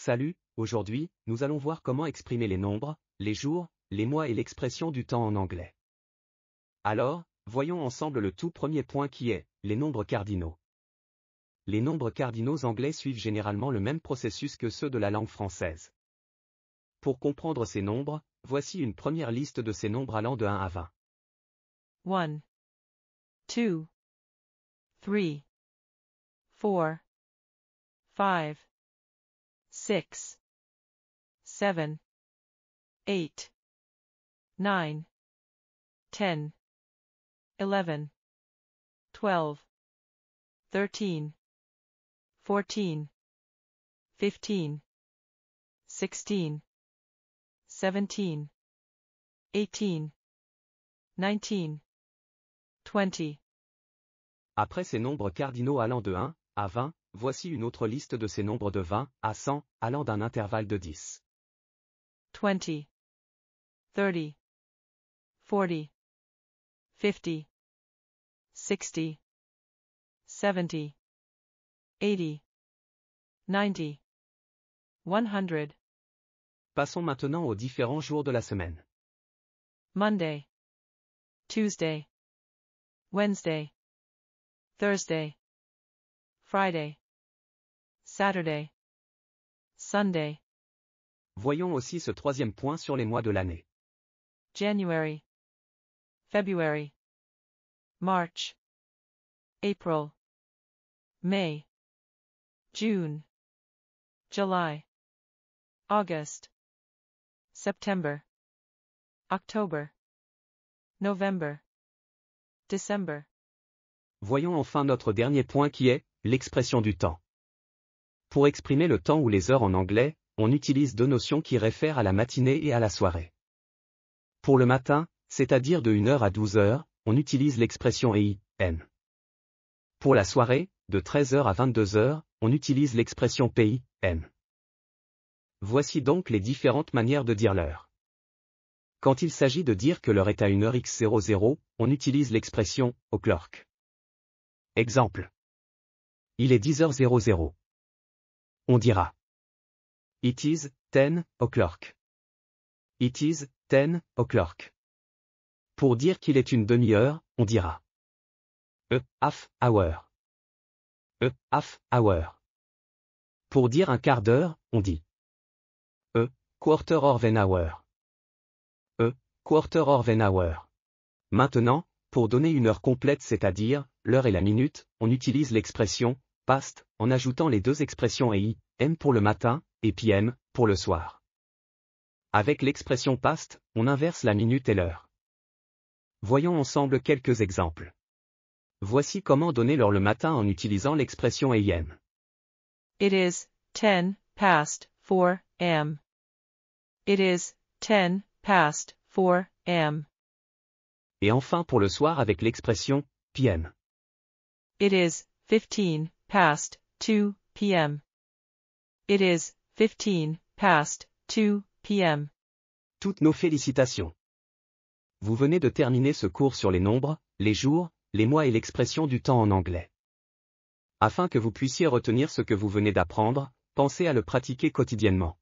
Salut, aujourd'hui, nous allons voir comment exprimer les nombres, les jours, les mois et l'expression du temps en anglais. Alors, voyons ensemble le tout premier point qui est, les nombres cardinaux. Les nombres cardinaux anglais suivent généralement le même processus que ceux de la langue française. Pour comprendre ces nombres, voici une première liste de ces nombres allant de 1 à 20. 1, 2, 3, 4, 5, 6, 7, 8, 9, 10, 11, 12, 13, 14, 15, 16, 17, 18, 19, 20. Après ces nombres cardinaux allant de 1 à 20, voici une autre liste de ces nombres de 20 à 100, allant d'un intervalle de 10. 20, 30, 40, 50, 60, 70, 80, 90, 100. Passons maintenant aux différents jours de la semaine. Monday, Tuesday, Wednesday, Thursday, Friday, Saturday, Sunday. Voyons aussi ce troisième point sur les mois de l'année. January, February, March, April, May, June, July, August, September, October, November, December. Voyons enfin notre dernier point qui est, l'expression du temps. Pour exprimer le temps ou les heures en anglais, on utilise deux notions qui réfèrent à la matinée et à la soirée. Pour le matin, c'est-à-dire de 1h à 12h, on utilise l'expression AM. Pour la soirée, de 13h à 22h, on utilise l'expression PM. Voici donc les différentes manières de dire l'heure. Quand il s'agit de dire que l'heure est à 1h00, on utilise l'expression o'clock. Exemple. Il est 10h00. On dira It is 10 o'clock. It is 10 o'clock. Pour dire qu'il est une demi-heure, on dira a half hour. A half hour. Pour dire un quart d'heure, on dit a quarter of an hour. A quarter of an hour. Maintenant, pour donner une heure complète, c'est-à-dire l'heure et la minute, on utilise l'expression past en ajoutant les deux expressions AM pour le matin et PM pour le soir. Avec l'expression past, on inverse la minute et l'heure. Voyons ensemble quelques exemples. Voici comment donner l'heure le matin en utilisant l'expression AM. It is 10 past 4 am. It is 10 past 4 am. Et enfin pour le soir avec l'expression PM. It is 15 past 2 p.m. It is 15 past 2 p.m. Toutes nos félicitations. Vous venez de terminer ce cours sur les nombres, les jours, les mois et l'expression du temps en anglais. Afin que vous puissiez retenir ce que vous venez d'apprendre, pensez à le pratiquer quotidiennement.